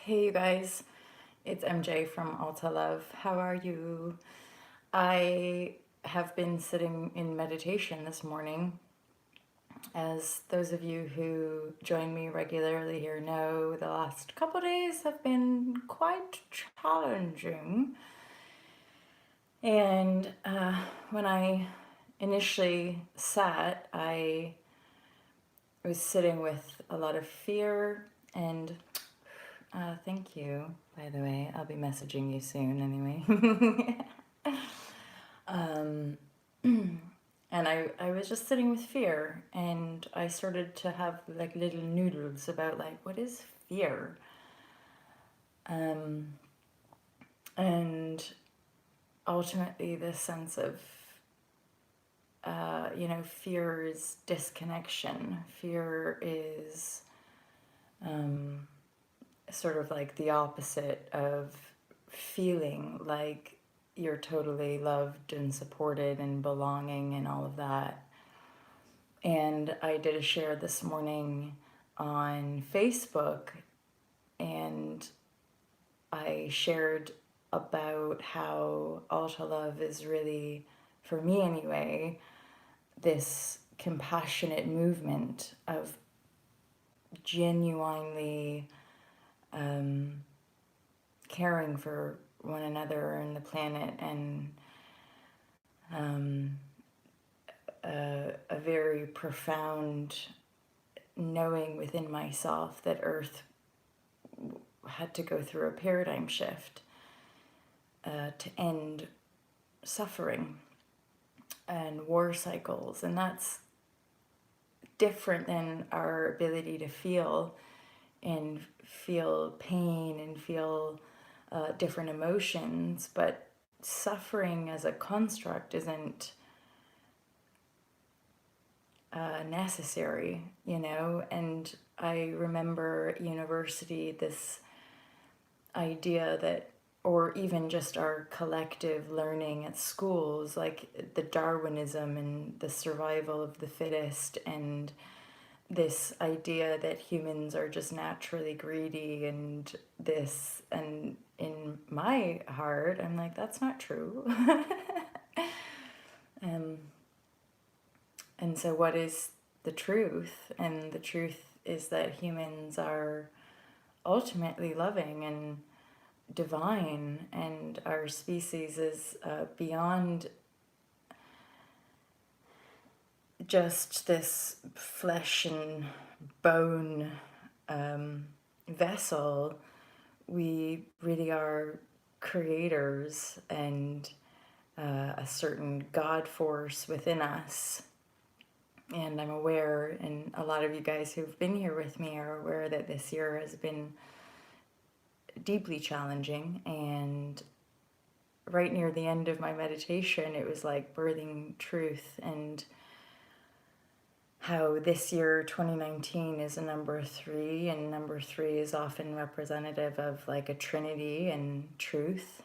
Hey you guys, it's MJ from Alta Love. How are you? I have been sitting in meditation this morning. As those of you who join me regularly here know, the last couple of days have been quite challenging. And when I initially sat, I was sitting with a lot of fear and thank you, by the way. I'll be messaging you soon anyway. um, and I was just sitting with fear, and I started to have like little noodles about like, what is fear? Um, and ultimately, this sense of, fear is disconnection. Fear is sort of like the opposite of feeling like you're totally loved and supported and belonging and all of that. And I did a share this morning on Facebook, and I shared about how Alta Love is really, for me anyway, this compassionate movement of genuinely caring for one another and the planet, and a very profound knowing within myself that Earth had to go through a paradigm shift to end suffering and war cycles. And that's different than our ability to feel and feel pain and feel different emotions. But suffering as a construct isn't necessary, And I remember at university this idea that, or even just our collective learning at schools, like the Darwinism and the survival of the fittest, and this idea that humans are just naturally greedy, and this, and in my heart, I'm like, that's not true. And so, what is the truth? And the truth is that humans are ultimately loving and divine, and our species is beyond just this flesh and bone vessel. We really are creators, and a certain God force within us. And I'm aware, and a lot of you guys who've been here with me are aware, that this year has been deeply challenging. And right near the end of my meditation, it was like birthing truth, and how this year, 2019, is a number 3, and number 3 is often representative of like a trinity and truth.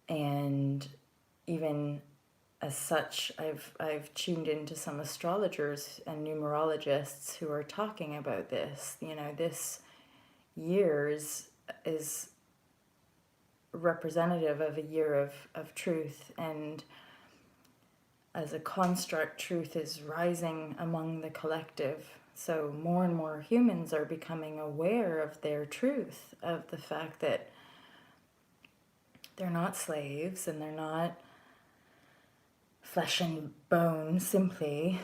And even as such, I've tuned into some astrologers and numerologists who are talking about this. This year's is representative of a year of truth, and as a construct, truth is rising among the collective. So more and more humans are becoming aware of their truth, of the fact that they're not slaves and they're not flesh and bone simply.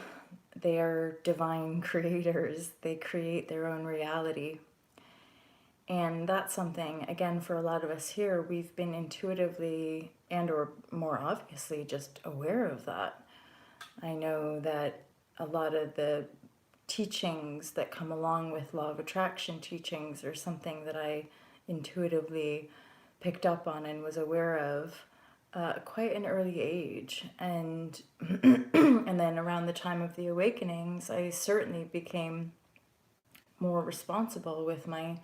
They are divine creators. They create their own reality. And that's something, again, for a lot of us here, we've been intuitively and or more obviously just aware of that. I know that a lot of the teachings that come along with law of attraction teachings are something that I intuitively picked up on and was aware of quite an early age. And and then around the time of the awakenings, I certainly became more responsible with my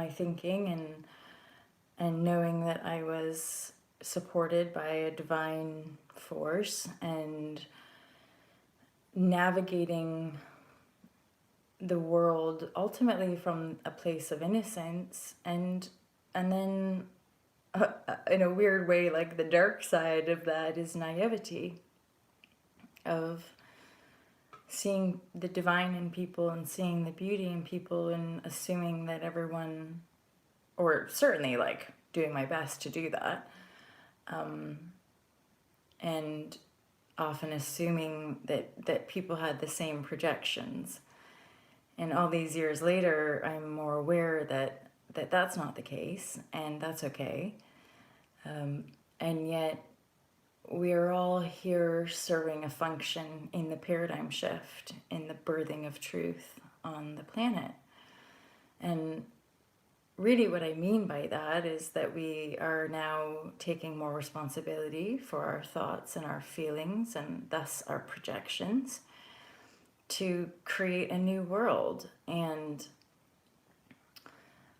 thinking, and knowing that I was supported by a divine force, and navigating the world ultimately from a place of innocence, and then in a weird way, like the dark side of that is naivety of seeing the divine in people and seeing the beauty in people and assuming that everyone, or certainly like doing my best to do that, and often assuming that people had the same projections. And all these years later, I'm more aware that that's not the case, and that's okay. And yet, we are all here serving a function in the paradigm shift, in the birthing of truth on the planet. And really, what I mean by that is that we are now taking more responsibility for our thoughts and our feelings, and thus our projections, to create a new world. And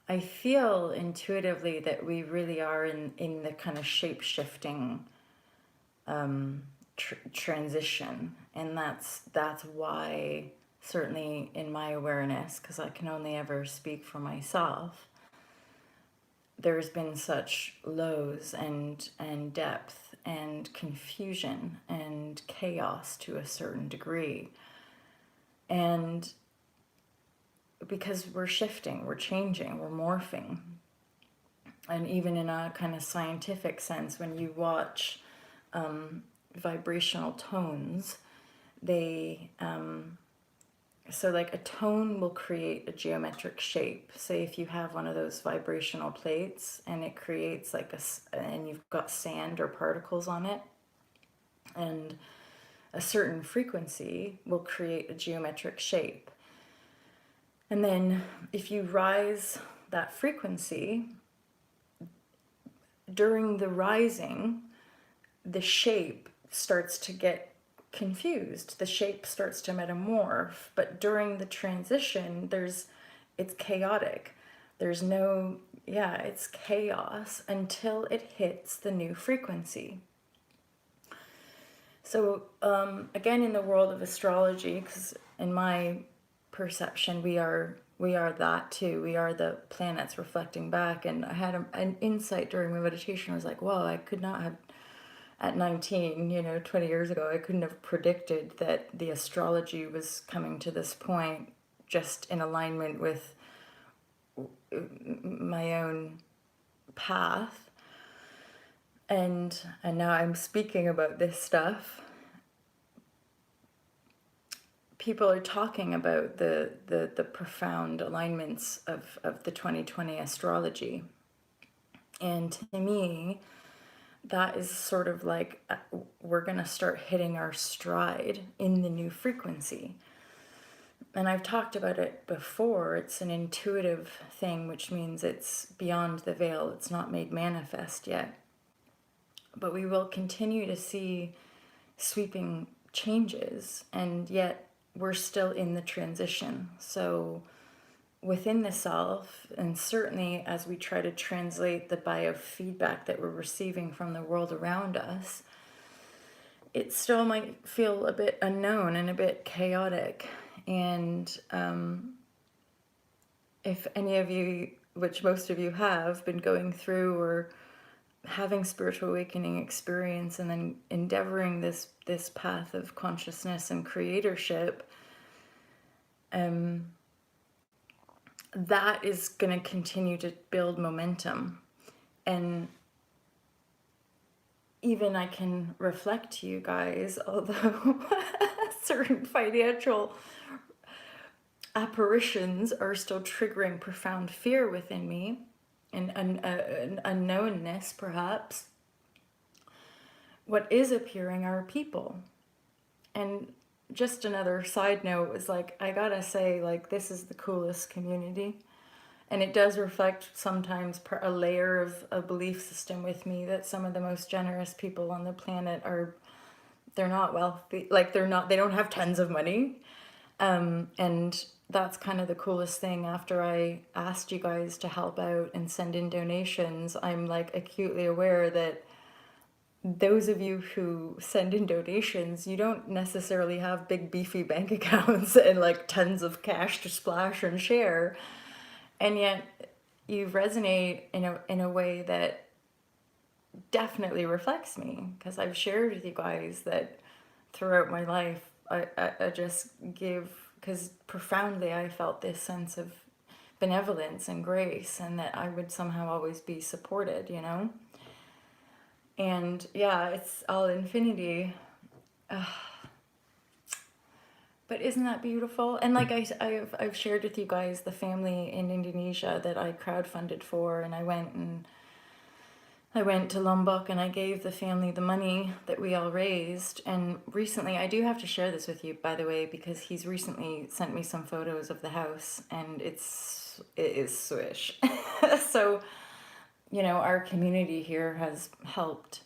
I feel intuitively that we really are in the kind of shape shifting transition, and that's why, certainly in my awareness, because I can only ever speak for myself, there's been such lows and depth and confusion and chaos to a certain degree. And because we're shifting, we're changing, we're morphing. And even in a kind of scientific sense, when you watch vibrational tones, they so like a tone will create a geometric shape. Say if you have one of those vibrational plates and it creates like and you've got sand or particles on it, and a certain frequency will create a geometric shape. And then if you rise that frequency, during the rising, the shape starts to get confused. The shape starts to metamorph. But during the transition, it's chaotic. There's no, it's chaos until it hits the new frequency. So again, in the world of astrology, because in my perception, we are that too. We are the planets reflecting back. And I had an insight during my meditation. I was like, well, I could not have, at 19, 20 years ago, I couldn't have predicted that the astrology was coming to this point just in alignment with my own path. And now I'm speaking about this stuff. People are talking about the profound alignments of the 2020 astrology. And to me, that is sort of like we're going to start hitting our stride in the new frequency. And I've talked about it before. It's an intuitive thing, which means it's beyond the veil. It's not made manifest yet. But we will continue to see sweeping changes, and yet we're still in the transition. So within the self, and certainly as we try to translate the biofeedback that we're receiving from the world around us, it still might feel a bit unknown and a bit chaotic. And if any of you, which most of you have, been going through or having spiritual awakening experience and then endeavoring this path of consciousness and creatorship, that is going to continue to build momentum. And even I can reflect to you guys, although certain financial apparitions are still triggering profound fear within me, and an unknownness perhaps, what is appearing are people. And just another side note was like, I gotta say, like, this is the coolest community. And it does reflect sometimes a layer of a belief system with me that some of the most generous people on the planet they're not wealthy, like they don't have tons of money. And that's kind of the coolest thing. After I asked you guys to help out and send in donations, I'm like acutely aware that those of you who send in donations, you don't necessarily have big beefy bank accounts and like tons of cash to splash and share. And yet you resonate in a way that definitely reflects me, because I've shared with you guys that throughout my life I just give, because profoundly I felt this sense of benevolence and grace, and that I would somehow always be supported, you know? And yeah, it's all infinity. But isn't that beautiful? And like I've shared with you guys the family in Indonesia that I crowdfunded for, and I went to Lombok and I gave the family the money that we all raised. And recently, I do have to share this with you, by the way, because he's recently sent me some photos of the house, and it is swish. So, you know, our community here has helped,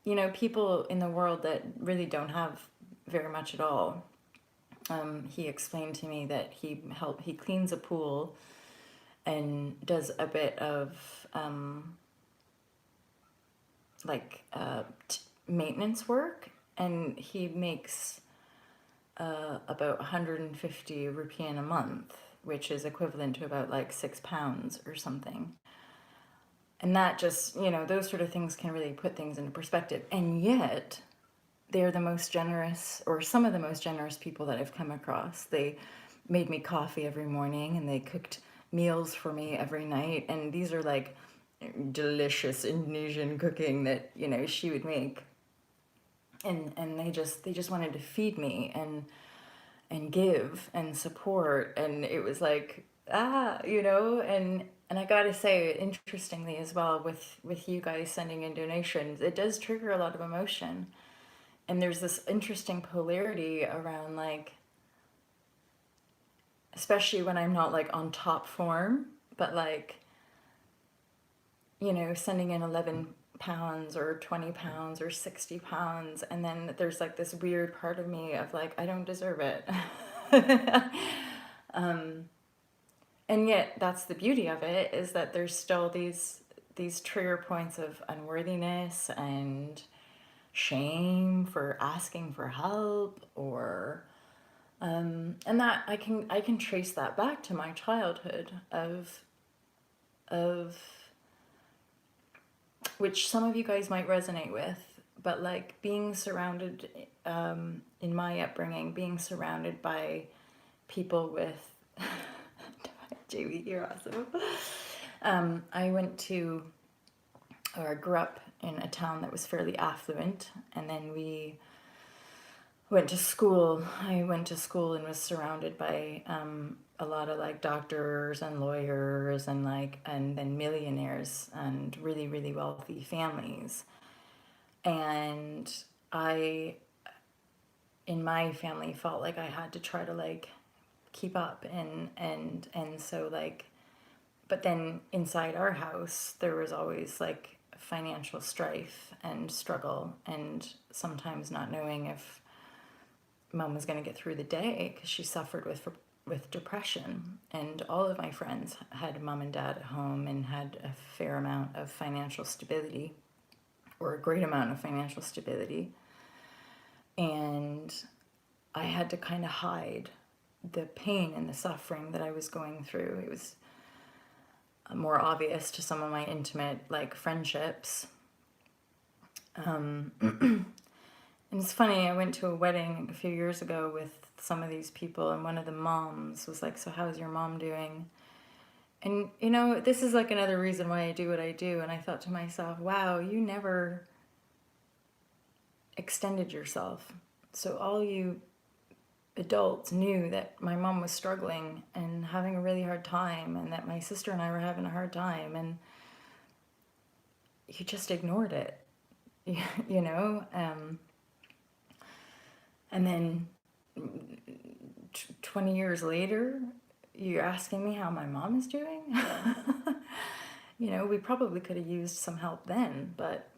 you know, people in the world that really don't have very much at all. He explained to me that he cleans a pool and does a bit of maintenance work, and he makes about 150 rupiah a month, which is equivalent to about like £6 or something. And that just, you know, those sort of things can really put things into perspective. And yet they're the most generous, or some of the most generous people that I've come across. They made me coffee every morning, and they cooked meals for me every night. And these are like delicious Indonesian cooking that, you know, she would make. And they just wanted to feed me and give and support. And it was like, you know, and I gotta say, interestingly as well, with you guys sending in donations, it does trigger a lot of emotion. And there's this interesting polarity around, like, especially when I'm not like on top form, but like, you know, sending in £11 or £20 or £60, and then there's like this weird part of me of like, I don't deserve it. And yet that's the beauty of it, is that there's still these trigger points of unworthiness and shame for asking for help, or and that I can trace that back to my childhood of which some of you guys might resonate with, but like being surrounded, in my upbringing, being surrounded by people with Jamie, you're awesome. I went to, or grew up in a town that was fairly affluent, and then we went to school. I went to school and was surrounded by a lot of like doctors and lawyers and then millionaires and really, really wealthy families. And I, in my family, felt like I had to try to like keep up, and so like, but then inside our house there was always like financial strife and struggle, and sometimes not knowing if mom was going to get through the day, because she suffered with depression. And all of my friends had mom and dad at home and had a fair amount of financial stability, or a great amount of financial stability, and I had to kind of hide the pain and the suffering that I was going through. It was more obvious to some of my intimate like friendships. And it's funny, I went to a wedding a few years ago with some of these people, and one of the moms was like, so how's your mom doing? And you know, this is like another reason why I do what I do. And I thought to myself, wow, you never extended yourself. So all you adults knew that my mom was struggling and having a really hard time, and that my sister and I were having a hard time, and you just ignored it, you know? And then 20 years later, you're asking me how my mom is doing? You know, we probably could have used some help then, but...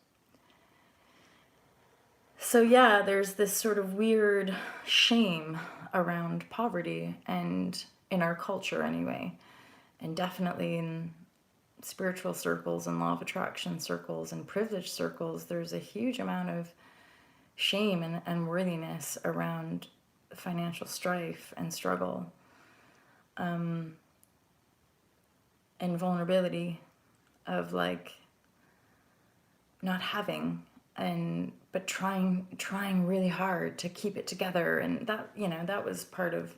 So yeah, there's this sort of weird shame around poverty, and in our culture anyway, and definitely in spiritual circles and law of attraction circles and privilege circles, there's a huge amount of shame and worthiness around financial strife and struggle, and vulnerability of like not having, and but trying really hard to keep it together. And that, that was part of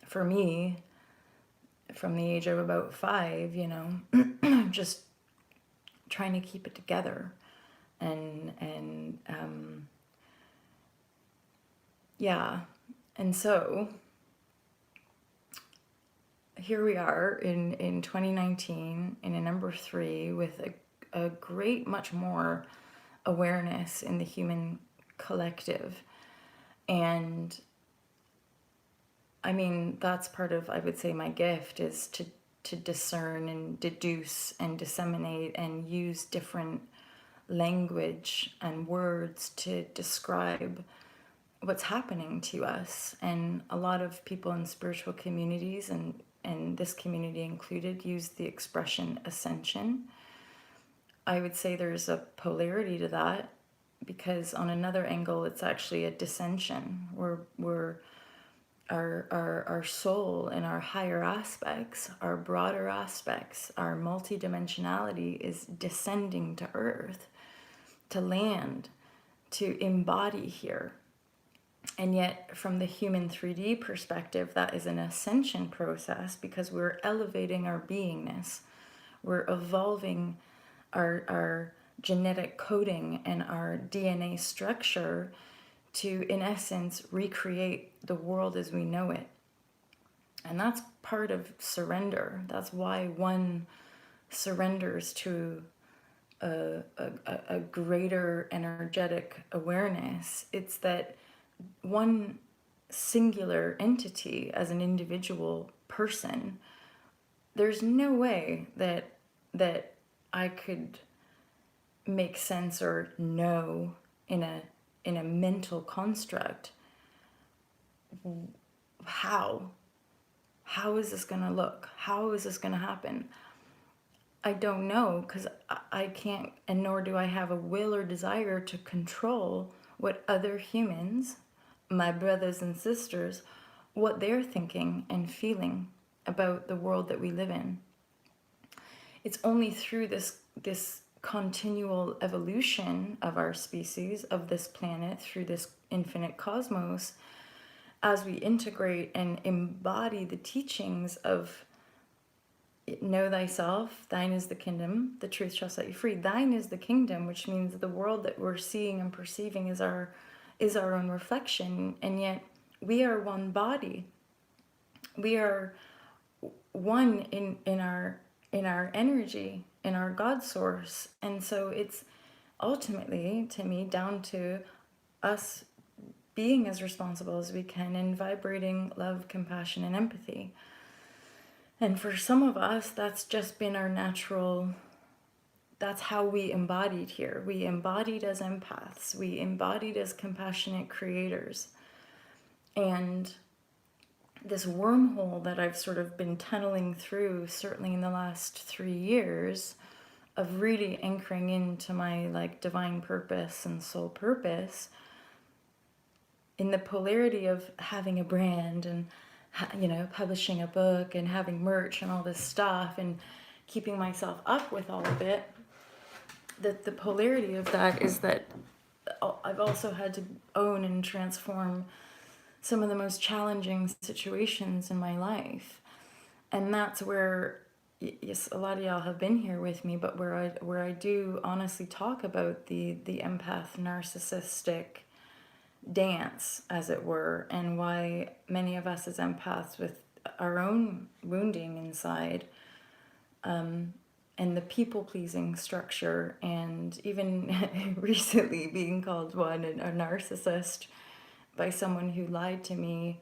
for me, from the age of about 5, just trying to keep it together. And yeah. And so here we are in 2019 in a number 3 with a great, much more awareness in the human collective. And I mean, that's part of, I would say, my gift is to discern and deduce and disseminate and use different language and words to describe what's happening to us. And a lot of people in spiritual communities, and this community included, use the expression ascension. I would say there's a polarity to that, because on another angle, it's actually a descension. We're our soul and our higher aspects, our broader aspects, our multidimensionality is descending to earth, to land, to embody here. And yet, from the human 3D perspective, that is an ascension process, because we're elevating our beingness. We're evolving our genetic coding and our DNA structure to, in essence, recreate the world as we know it. And that's part of surrender. That's why one surrenders to a greater energetic awareness. It's that one singular entity as an individual person, there's no way that I could make sense or know in a mental construct how is this going to look, how is this going to happen. I don't know, because I can't, and nor do I have a will or desire to control what other humans, my brothers and sisters, what they're thinking and feeling about the world that we live in. It's only through this continual evolution of our species, of this planet, through this infinite cosmos, as we integrate and embody the teachings of know thyself, thine is the kingdom, the truth shall set you free. Thine is the kingdom, which means the world that we're seeing and perceiving is our own reflection, and yet we are one body. We are one in our energy, in our God source. And so it's ultimately, to me, down to us being as responsible as we can in vibrating love, compassion, and empathy. And for some of us, that's just been our natural, that's how we embodied here. We embodied as empaths. We embodied as compassionate creators. And this wormhole that I've sort of been tunneling through, certainly in the last 3 years, of really anchoring into my like divine purpose and soul purpose, in the polarity of having a brand and publishing a book and having merch and all this stuff and keeping myself up with all of it, that the polarity of that is that I've also had to own and transform some of the most challenging situations in my life. And that's where, yes, a lot of y'all have been here with me, but where I do honestly talk about the empath narcissistic dance, as it were, and why many of us as empaths with our own wounding inside, and the people-pleasing structure, and even recently being called one a narcissist by someone who lied to me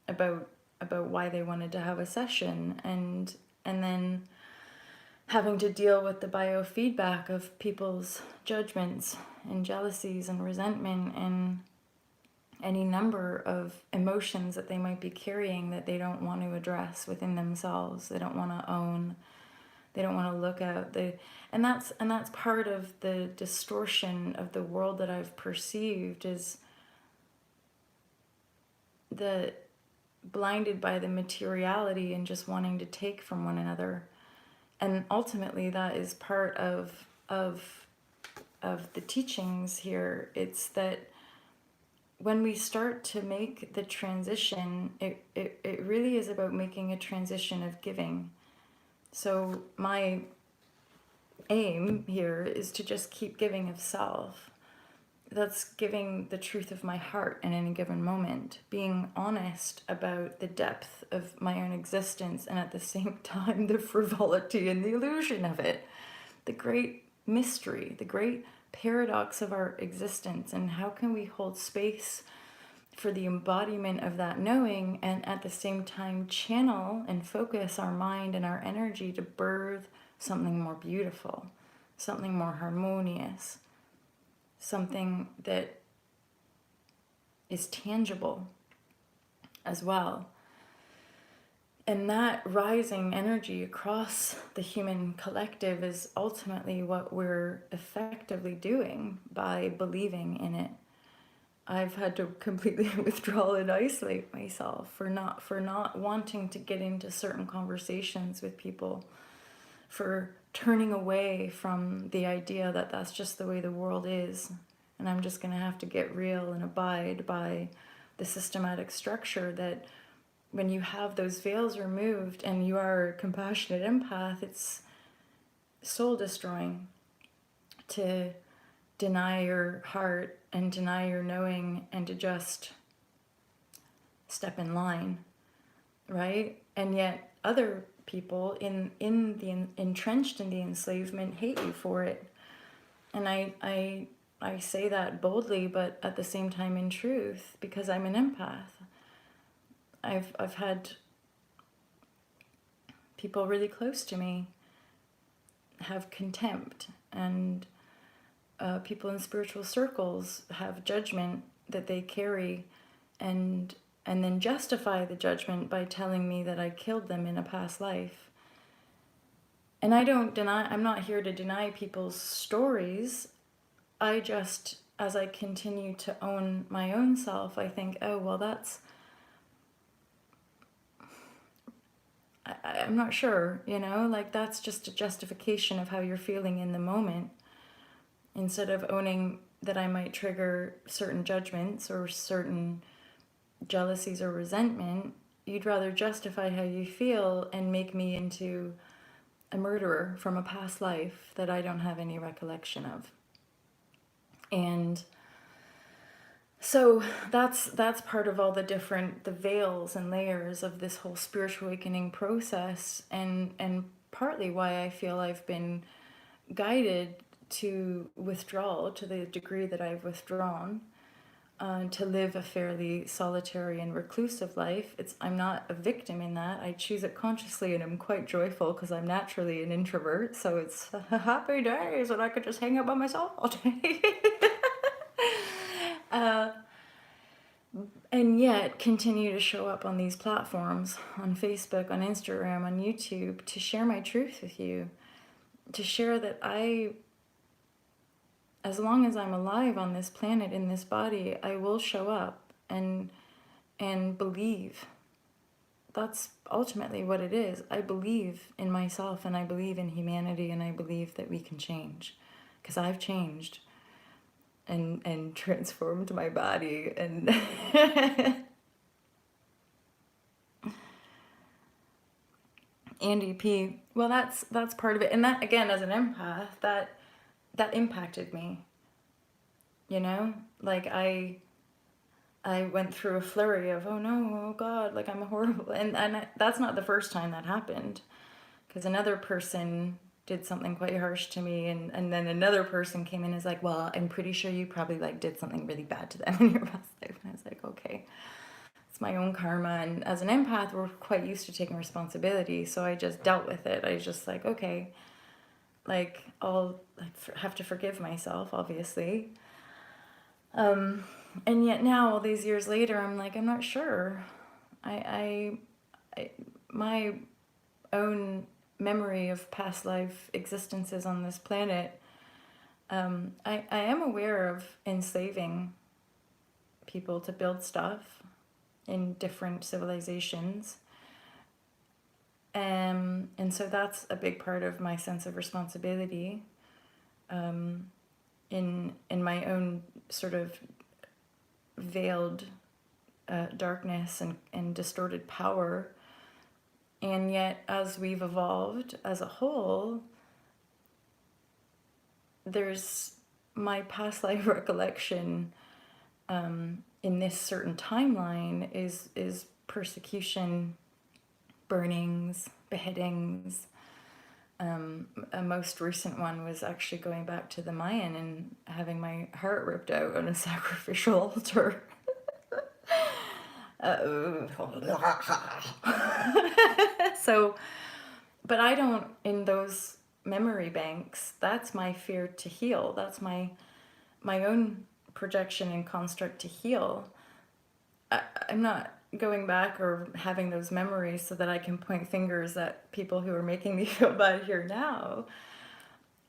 about why they wanted to have a session, and then having to deal with the biofeedback of people's judgments and jealousies and resentment and any number of emotions that they might be carrying that they don't want to address within themselves. They don't want to own. They don't want to look out. And that's part of the distortion of the world that I've perceived, is the blinded by the materiality and just wanting to take from one another. And ultimately that is part of the teachings here. It's that when we start to make the transition, it really is about making a transition of giving. So my aim here is to just keep giving of self. That's giving the truth of my heart in any given moment, being honest about the depth of my own existence, and at the same time the frivolity and the illusion of it, the great mystery, the great paradox of our existence, and how can we hold space for the embodiment of that knowing, and at the same time channel and focus our mind and our energy to birth something more beautiful, something more harmonious, something that is tangible as well. And that rising energy across the human collective is ultimately what we're effectively doing by believing in it. I've had to completely withdraw and isolate myself for not wanting to get into certain conversations with people, for turning away from the idea that that's just the way the world is, and I'm just going to have to get real and abide by the systematic structure that when you have those veils removed and you are a compassionate empath, it's soul destroying to deny your heart and deny your knowing and to just step in line, right? And yet other people entrenched in the enslavement hate you for it. And I say that boldly, but at the same time in truth, because I'm an empath. I've had people really close to me have contempt, and people in spiritual circles have judgment that they carry, and then justify the judgment by telling me that I killed them in a past life. And I'm not here to deny people's stories. I just, as I continue to own my own self, I think, oh, well, I'm not sure, like that's just a justification of how you're feeling in the moment. Instead of owning that I might trigger certain judgments or certain jealousies or resentment, you'd rather justify how you feel and make me into a murderer from a past life that I don't have any recollection of. And so that's part of all the veils and layers of this whole spiritual awakening process, and partly why I feel I've been guided to withdraw to the degree that I've withdrawn, to live a fairly solitary and reclusive life. I'm not a victim in that. I choose it consciously, and I'm quite joyful because I'm naturally an introvert. So it's happy days and I could just hang out by myself all day. And yet continue to show up on these platforms, on Facebook, on Instagram, on YouTube, to share my truth with you, to share that as long as I'm alive on this planet, in this body, I will show up and believe. That's ultimately what it is. I believe in myself, and I believe in humanity, and I believe that we can change, because I've changed and transformed my body. And Andy P. Well, that's part of it. And that, again, as an empath, that impacted me. Like I went through a flurry of, oh no, oh God, like I'm horrible. And that's not the first time that happened, because another person did something quite harsh to me, and then another person came in and was like, well, I'm pretty sure you probably like did something really bad to them in your past life. And I was like, okay, it's my own karma. And as an empath, we're quite used to taking responsibility, so I just dealt with it. I was just like, okay, like I'll have to forgive myself, obviously. And yet now, all these years later, I'm like, I'm not sure. My own memory of past life existences on this planet, I am aware of enslaving people to build stuff in different civilizations. And so that's a big part of my sense of responsibility, in my own sort of veiled darkness and distorted power. And yet, as we've evolved as a whole, there's my past life recollection, in this certain timeline is persecution, burnings, beheadings. A most recent one was actually going back to the Mayan and having my heart ripped out on a sacrificial altar. So, but I don't, in those memory banks, that's my fear to heal. That's my own projection and construct to heal. I'm not going back or having those memories so that I can point fingers at people who are making me feel bad here now.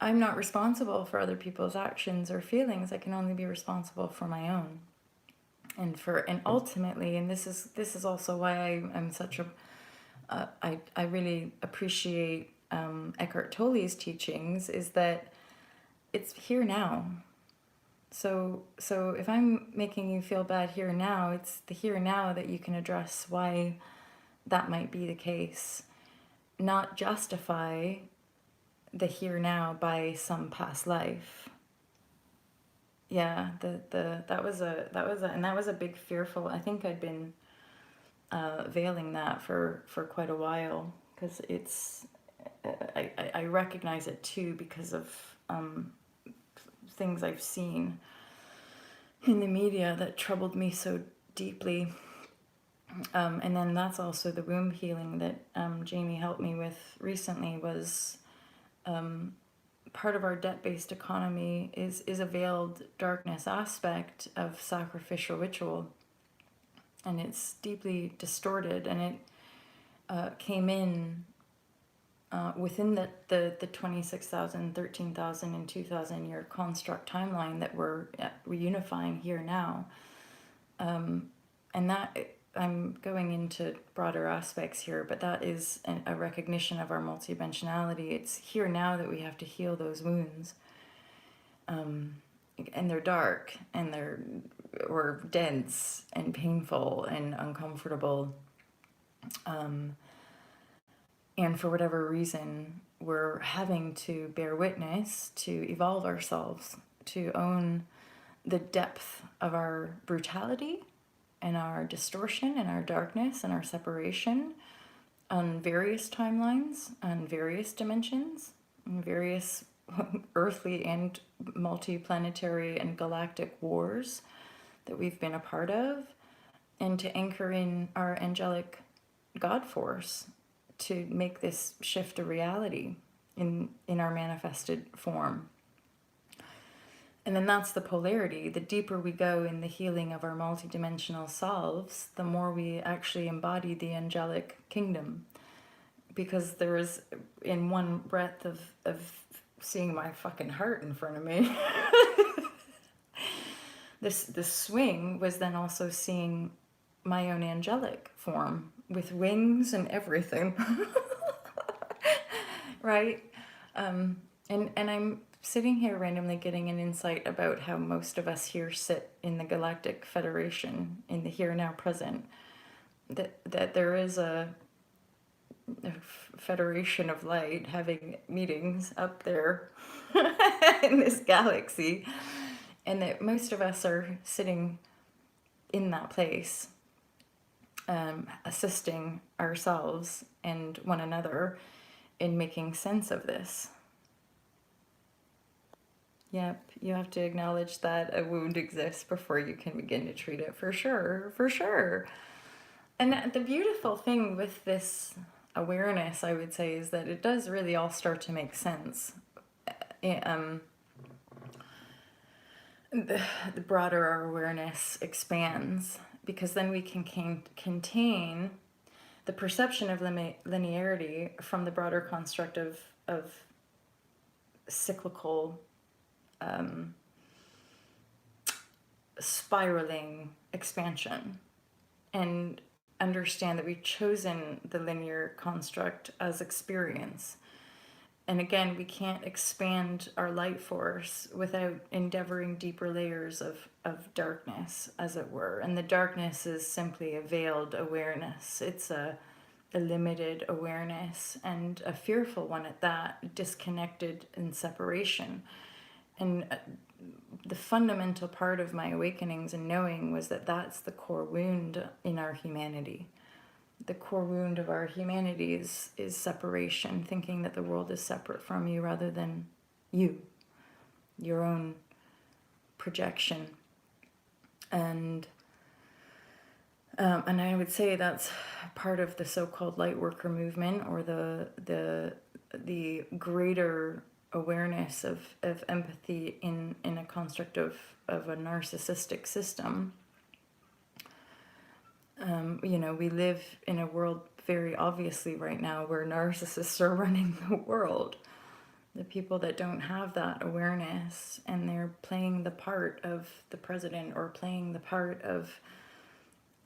I'm not responsible for other people's actions or feelings. I can only be responsible for my own. And ultimately, and this is also why I'm such a I really appreciate Eckhart Tolle's teachings, is that it's here now. So if I'm making you feel bad here now, it's the here now that you can address why that might be the case, not justify the here now by some past life. Yeah, that was a big fearful. I think I'd been veiling that for quite a while, because it's I recognize it too because of things I've seen in the media that troubled me so deeply. And then that's also the womb healing that Jamie helped me with recently. Was part of our debt-based economy is a veiled darkness aspect of sacrificial ritual, and it's deeply distorted, and it came in within the 26,000, 13,000, and 2,000 year construct timeline that we're reunifying here now. And that, I'm going into broader aspects here, but that is a recognition of our multidimensionality. It's here now that we have to heal those wounds. And they're dark, and or dense and painful and uncomfortable. And for whatever reason, we're having to bear witness to evolve ourselves, to own the depth of our brutality and our distortion and our darkness and our separation on various timelines, on various dimensions, on various earthly and multi-planetary and galactic wars that we've been a part of, and to anchor in our angelic God force to make this shift a reality in our manifested form. And then that's the polarity. The deeper we go in the healing of our multidimensional selves, the more we actually embody the angelic kingdom. Because there is, in one breath of seeing my fucking heart in front of me, this swing was then also seeing my own angelic form with wings and everything. Right? And I'm sitting here randomly getting an insight about how most of us here sit in the Galactic Federation, in the here now present. That there is a federation of light having meetings up there in this galaxy, and that most of us are sitting in that place, assisting ourselves and one another in making sense of this. Yep, you have to acknowledge that a wound exists before you can begin to treat it, for sure, for sure. And the beautiful thing with this awareness, I would say, is that it does really all start to make sense. The broader our awareness expands, because then we can contain the perception of linearity from the broader construct of cyclical spiraling expansion, and understand that we've chosen the linear construct as experience. And again, we can't expand our light force without endeavoring deeper layers of darkness, as it were. And the darkness is simply a veiled awareness. It's a limited awareness, and a fearful one at that, disconnected in separation. And the fundamental part of my awakenings and knowing was that that's the core wound in our humanity. The core wound of our humanity is separation, thinking that the world is separate from you rather than you, your own projection. And I would say that's part of the so-called light worker movement, or the greater awareness of empathy in a construct of a narcissistic system. We live in a world very obviously right now where narcissists are running the world. The people that don't have that awareness, and they're playing the part of the president or playing the part of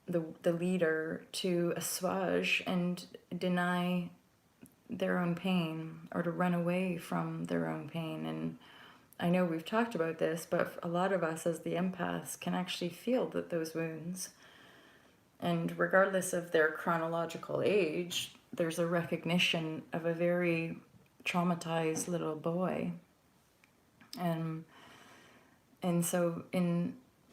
the leader to assuage and deny their own pain, or to run away from their own pain. And I know we've talked about this, but a lot of us as the empaths can actually feel those wounds. And regardless of their chronological age, there's a recognition of a very traumatized little boy. And so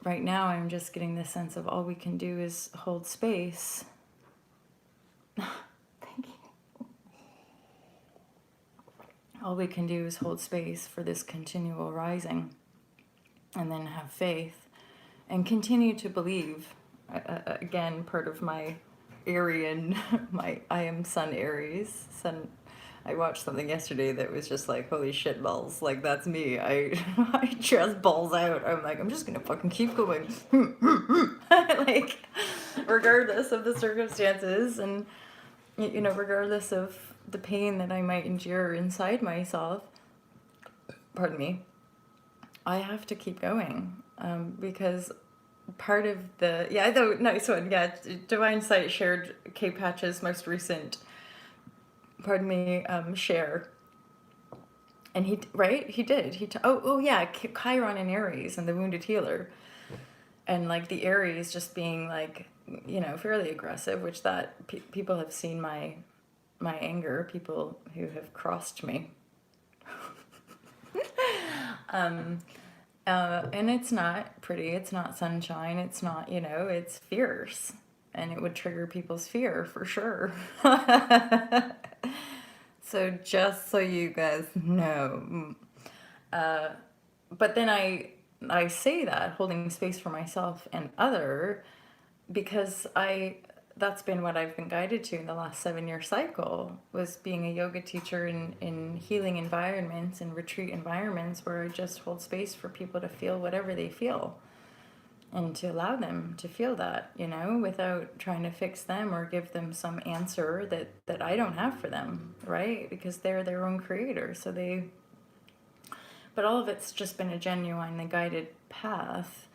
right now I'm just getting this sense of all we can do is hold space. Thank you. All we can do is hold space for this continual rising, and then have faith and continue to believe. Again, part of my Arian, I am Sun Aries. I watched something yesterday that was just like, holy shit balls, like that's me. I just balls out. I'm like, I'm just gonna fucking keep going. Like, regardless of the circumstances, and regardless of the pain that I might endure inside myself, pardon me, I have to keep going, because part of nice one, Divine Sight shared K Patch's most recent, share, and he did Chiron and Aries and the wounded healer, and like the Aries just being like, fairly aggressive, which that people have seen my anger, people who have crossed me. And it's not pretty, it's not sunshine, it's not, it's fierce, and it would trigger people's fear for sure. So just so you guys know. But then I say that, holding space for myself and other, because that's been what I've been guided to in the last 7-year cycle, was being a yoga teacher in healing environments and retreat environments where I just hold space for people to feel whatever they feel, and to allow them to feel that, without trying to fix them or give them some answer that I don't have for them, right? Because they're their own creator. But all of it's just been a genuinely guided path.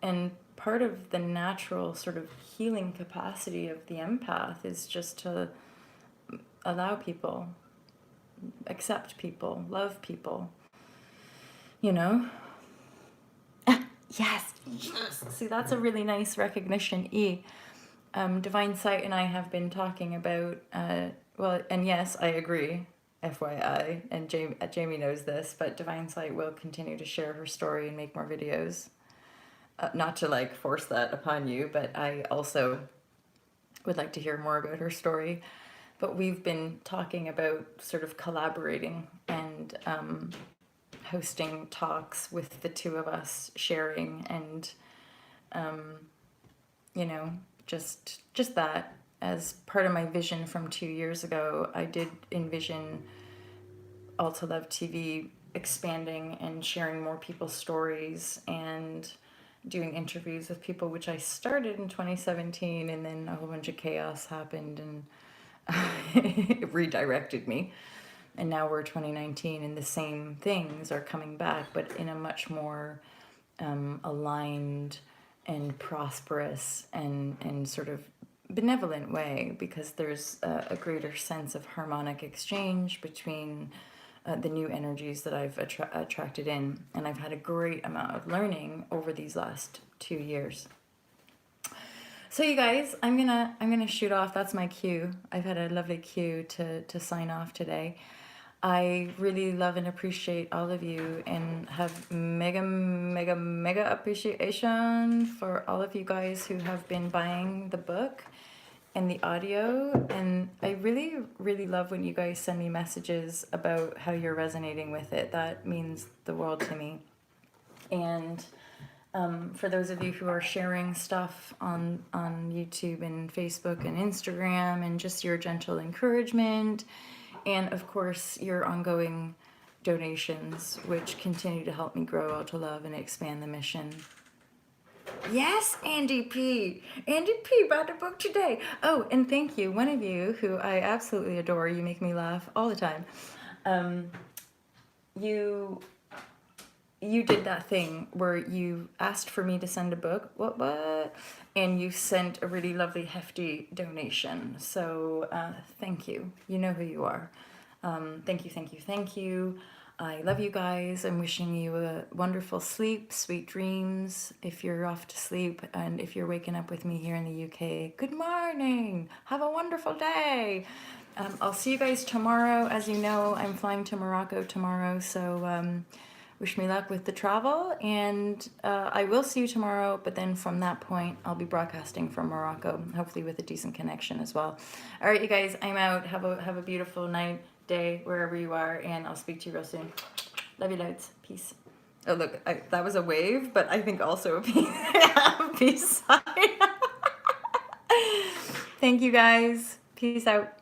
And part of the natural sort of healing capacity of the empath is just to allow people, accept people, love people, Yes. See, that's a really nice recognition, E. Divine Sight and I have been talking about, and yes, I agree, FYI, and Jamie knows this, but Divine Sight will continue to share her story and make more videos. Not to force that upon you, but I also would like to hear more about her story. But we've been talking about sort of collaborating and hosting talks with the two of us, sharing, and just that as part of my vision from 2 years ago. I did envision All to Love TV expanding and sharing more people's stories, and doing interviews with people, which I started in 2017, and then a whole bunch of chaos happened and it redirected me. And now we're 2019, and the same things are coming back, but in a much more aligned and prosperous and sort of benevolent way, because there's a greater sense of harmonic exchange between the new energies that I've attracted in, and I've had a great amount of learning over these last 2 years. So you guys, I'm gonna shoot off. That's my cue. I've had a lovely cue to sign off today. I really love and appreciate all of you, and have mega appreciation for all of you guys who have been buying the book and the audio. And I really love when you guys send me messages about how you're resonating with it. That means the world to me. And for those of you who are sharing stuff on YouTube and Facebook and Instagram, and just your gentle encouragement, and of course your ongoing donations, which continue to help me grow Out to Love and expand the mission. Yes, Andy P. Andy P. bought a book today. Oh, and thank you. One of you who I absolutely adore, you make me laugh all the time. You did that thing where you asked for me to send a book. What? And you sent a really lovely, hefty donation. So thank you. You know who you are. Thank you. I love you guys. I'm wishing you a wonderful sleep, sweet dreams if you're off to sleep. And if you're waking up with me here in the UK, good morning. Have a wonderful day. I'll see you guys tomorrow. As you know, I'm flying to Morocco tomorrow. So wish me luck with the travel. And I will see you tomorrow. But then from that point, I'll be broadcasting from Morocco, hopefully with a decent connection as well. All right, you guys, I'm out. Have a beautiful night, day, wherever you are, and I'll speak to you real soon. Love you loads. Peace. Oh, look, that was a wave, but I think also a peace sign. Thank you, guys. Peace out.